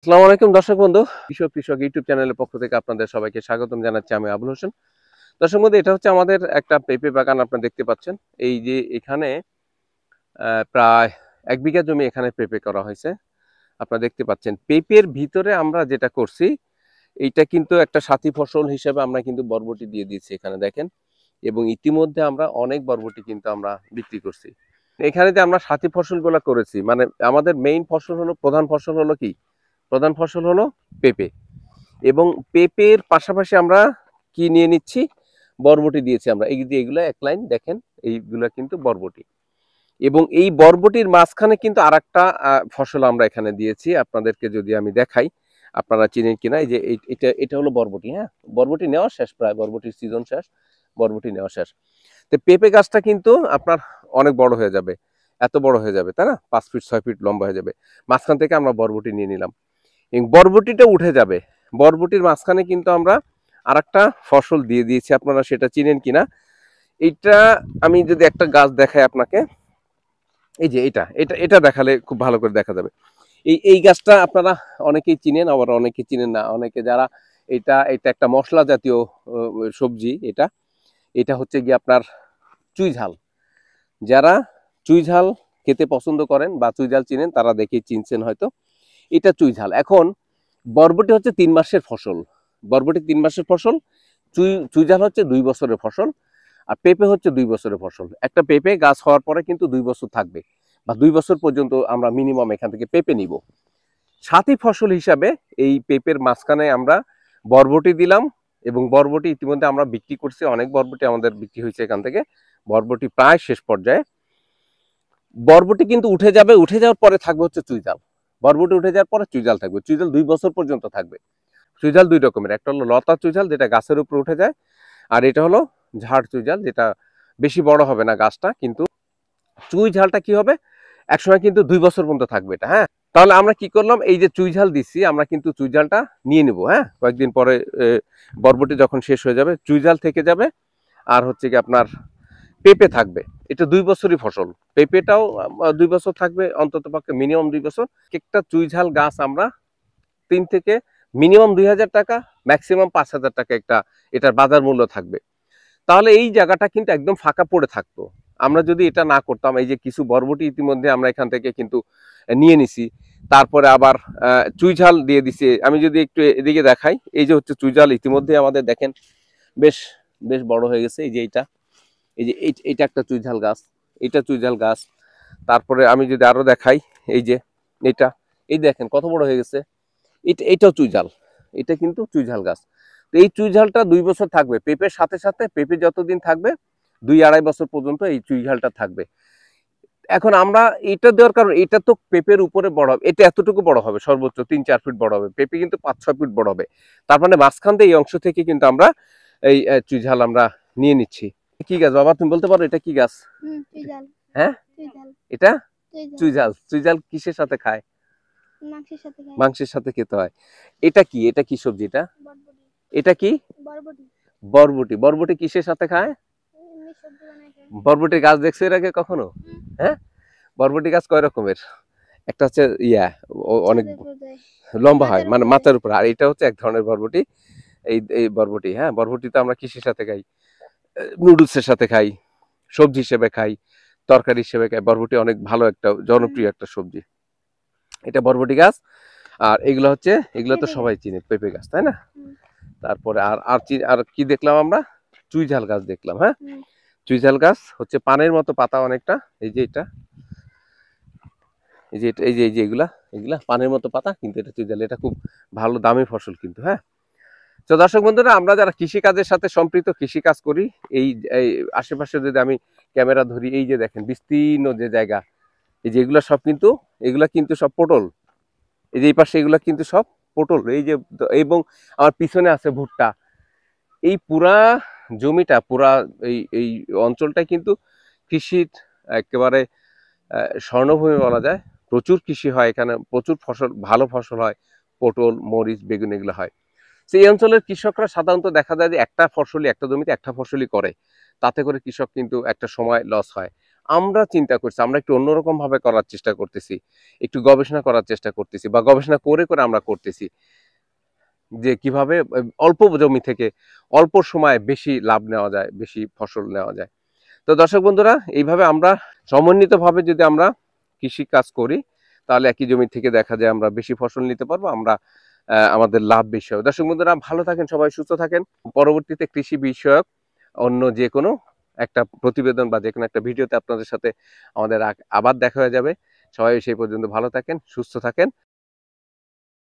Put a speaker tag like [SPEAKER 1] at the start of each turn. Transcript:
[SPEAKER 1] আসসালামু আলাইকুম দর্শক বন্ধু, কৃষক ইউটিউব চ্যানেলের পক্ষ থেকে আপনাদের সবাইকে স্বাগতম জানাচ্ছি। আমি আবুল হোসেন। দর্শক বন্ধু, এটা হচ্ছে আমাদের একটা পেঁপে বাগান। আপনারা দেখতে পাচ্ছেন এই যে এখানে প্রায় 1 বিঘা জমি এখানে পেঁপে করা হয়েছে। আপনারা দেখতে পাচ্ছেন পেঁপের ভিতরে আমরা যেটা করছি, এইটা কিন্তু একটা সাথী ফসল হিসেবে আমরা কিন্তু বরবটি দিয়ে দিয়েছি এখানে দেখেন, এবং ইতিমধ্যে আমরা অনেক বরবটি কিন্তু আমরা বিক্রি করছি। এখানে যে আমরা সাথী ফসলগুলো করেছি, মানে আমাদের মেইন ফসল হলো, প্রধান ফসল হলো কি, প্রধান ফসল হলো পেঁপে। এবং পেঁপের পাশাপাশি আমরা কি নিয়ে নিচ্ছি, বরবটি দিয়েছি আমরা। এই যে এগুলো এক লাইন দেখেন, এইগুলো কিন্তু বরবটি। এবং এই বরবটির মাঝখানে কিন্তু আরেকটা ফসল আমরা এখানে দিয়েছি। আপনাদেরকে যদি আমি দেখাই, আপনারা চিনেন কিনা, এই যে এটা এটা হলো বরবটি। হ্যাঁ, বরবটি নেওয়া শেষ, প্রায় বরবটির সিজন শেষ, বরবটি নেওয়া শেষ। তো পেঁপে গাছটা কিন্তু আপনার অনেক বড় হয়ে যাবে, এত বড় হয়ে যাবে, তাই না? 5 ফিট 6 ফিট লম্বা হয়ে যাবে। মাঝখান থেকে আমরা বরবটি নিয়ে নিলাম, এবং বরবটিটা উঠে যাবে। বরবটির মাঝখানে কিন্তু আমরা আরেকটা ফসল দিয়ে দিয়েছি, আপনারা সেটা চিনেন কিনা। এইটা আমি যদি একটা গাছ দেখাই আপনাকে, এই যে এটা এটা এটা দেখালে খুব ভালো করে দেখা যাবে। এই গাছটা আপনারা অনেকেই চিনেন, আবার অনেকে চিনেন না। অনেকে যারা, এটা এটা একটা মশলা জাতীয় সবজি। এটা এটা হচ্ছে গিয়ে আপনার চুই ঝাল। যারা চুই ঝাল খেতে পছন্দ করেন বা চুই ঝাল চিনেন, তারা দেখেই চিনছেন হয়তো। এটা চুই ঝাল। এখন বরবটি হচ্ছে 3 মাসের ফসল, বরবটি 3 মাসের ফসল। চুই ঝাল হচ্ছে 2 বছরের ফসল। আর পেঁপে হচ্ছে 2 বছরের ফসল। একটা পেঁপে গাছ হওয়ার পরে কিন্তু 2 বছর থাকবে, বা 2 বছর পর্যন্ত আমরা মিনিমাম এখান থেকে পেঁপে নিব। সাথী ফসল হিসাবে এই পেঁপের মাঝখানে আমরা বরবটি দিলাম, এবং বরবটি ইতিমধ্যে আমরা বিক্রি করছি। অনেক বরবটি আমাদের বিক্রি হয়েছে এখান থেকে। বরবটি প্রায় শেষ পর্যায়ে। বরবটি কিন্তু উঠে যাবে, উঠে যাওয়ার পরে থাকবে হচ্ছে চুইঝাল। বরবটি উঠে যাওয়ার পরে চুইঝাল থাকবে। চুইঝাল 2 বছর পর্যন্ত থাকবে। চুইঝাল দুই রকমের, একটা হলো লতা চুইঝাল, যেটা গাছের উপর উঠে যায়। আর এটা হলো ঝাড় চুইঝাল, যেটা বেশি বড় হবে না গাছটা, কিন্তু চুই ঝালটা কি হবে, একসময় কিন্তু 2 বছর পর্যন্ত থাকবে এটা। হ্যাঁ, তাহলে আমরা কি করলাম, এই যে চুই ঝাল দিচ্ছি, আমরা কিন্তু চুই ঝালটা নিয়ে নিব। হ্যাঁ, কয়েকদিন পরে বরবটি যখন শেষ হয়ে যাবে, চুই ঝাল থেকে যাবে। আর হচ্ছে কি আপনার পেঁপে থাকবে। এটা 2 বছরই ফসল। পেঁপেটাও 2 বছর থাকবে, অন্তত পক্ষে মিনিমাম 2 বছর। একটা চুই ঝাল গাছ আমরা 3 থেকে মিনিমাম 2,000 টাকা, ম্যাক্সিমাম 5,000 টাকা একটা এটার বাজার মূল্য থাকবে। তাহলে এই জায়গাটা কিন্তু একদম ফাঁকা পড়ে থাকতো। আমরা যদি এটা না করতাম, এই যে কিছু বরবটি ইতিমধ্যে আমরা এখান থেকে কিন্তু নিয়ে নিছি, তারপরে আবার চুইঝাল দিয়ে দিছি। আমি যদি একটু এদিকে দেখাই, এই যে হচ্ছে চুইঝাল ইতিমধ্যে আমাদের দেখেন বেশ বেশ বড় হয়ে গেছে। এই যে এইটা, এই যে এইটা একটা চুইঝাল গাছ, এটা চুইঝাল গাছ। তারপরে আমি যদি আরো দেখাই, এই যে এটা, এই দেখেন কত বড় হয়ে গেছে। এটাও চুইঝাল, এটা কিন্তু চুইঝাল গাছ। তো এই চুইঝালটা 2 বছর থাকবে পেঁপের সাথে সাথে। পেঁপে যতদিন থাকবে, 2-2.5 বছর পর্যন্ত এই চুইঝালটা থাকবে। এখন আমরা এটা দেওয়ার কারণ, এটা তো পেঁপের উপরে বড় হবে, এটা এতটুকু বড় হবে, সর্বোচ্চ 3-4 ফিট বড় হবে। পেঁপে কিন্তু 5-6 ফিট বড় হবে। তার মানে মাঝখান দিয়ে এই অংশ থেকে কিন্তু আমরা এই চুইঝাল আমরা নিয়ে নিচ্ছি। কি গাছ বাবা, তুমি বলতে পারো এটা কি গাছ? হ্যাঁ, এটা চুইঝাল। চুইঝাল কিসের সাথে খায়? মাংসের সাথে খেতে হয়। এটা কি, এটা কি সবজি এটা? এটা কি? বরবটি। বরবটি কিসের সাথে খায়? বরবটির গাছ দেখছো এর আগে কখনো? হ্যাঁ, বরবটি গাছ কয় রকমের? একটা হচ্ছে অনেক লম্বা হয়, মানে মাথার উপর। আর এটা হচ্ছে এক ধরনের বরবটি। এই বরবটি, হ্যাঁ, বরবটি তো আমরা কিসের সাথে খাই? নুডলসের সাথে খাই, সবজি হিসেবে খাই, তরকারি হিসেবে খাই। বরবটি অনেক ভালো একটা জনপ্রিয় একটা সবজি। এটা বরবটি গাছ। আর এগুলো হচ্ছে, এগুলো তো সবাই চিনে, পেঁপে গাছ, তাই না? তারপরে আর আর আর কি দেখলাম আমরা? চুইঝাল গাছ দেখলাম। হ্যাঁ, চুইঝাল গাছ হচ্ছে পানের মতো পাতা অনেকটা। এই যে এটা, এই যে এই যে এই যে এগুলা, এগুলা পানের মতো পাতা, কিন্তু এটা চুইঝাল। এটা খুব ভালো দামি ফসল কিন্তু। হ্যাঁ, তো দর্শক বন্ধুরা, আমরা যারা কৃষিকাজের সাথে সম্পৃক্ত, কৃষিকাজ করি, এই আশেপাশে যদি আমি ক্যামেরা ধরি, এই যে দেখেন বিস্তীর্ণ যে জায়গা, এই যে এগুলা সব কিন্তু, এগুলা কিন্তু সব পটল। এই যে এই পাশে এগুলা কিন্তু সব পটল। এই যে, এবং আমার পিছনে আছে ভুট্টা। এই পুরা জমিটা, পুরা এই এই অঞ্চলটা কিন্তু কৃষির একেবারে স্বর্ণভূমি বলা যায়। প্রচুর কৃষি হয় এখানে, প্রচুর ফসল, ভালো ফসল হয়। পটল, মরিচ, বেগুন এগুলো হয়। সেই অঞ্চলের কৃষকরা সাধারণত দেখা যায় যে একটা ফসলই, একটা জমিতে একটা ফসলই করে। তাতে করে কৃষক কিন্তু একটা সময় লস হয়। আমরা চিন্তা করছি, আমরা একটু অন্যরকম ভাবে করার চেষ্টা করতেছি, একটু গবেষণা করার চেষ্টা করতেছি বা গবেষণা করে করে আমরা করতেছি যে কিভাবে অল্প জমি থেকে অল্প সময়ে বেশি লাভ নেওয়া যায়, বেশি ফসল নেওয়া যায়। তো দর্শক বন্ধুরা, এইভাবে আমরা সমন্বিতভাবে যদি আমরা কৃষি কাজ করি, তাহলে একই জমি থেকে দেখা যায় আমরা বেশি ফসল নিতে পারবো, আমরা আমাদের লাভ বেশি হবে। দর্শক বন্ধুরা, ভালো থাকেন, সবাই সুস্থ থাকেন। পরবর্তীতে কৃষি বিষয়ক অন্য যে কোনো একটা প্রতিবেদন বা যে কোনো একটা ভিডিওতে আপনাদের সাথে আমাদের আবার দেখা হয়ে যাবে। সবাই সেই পর্যন্ত ভালো থাকেন, সুস্থ থাকেন।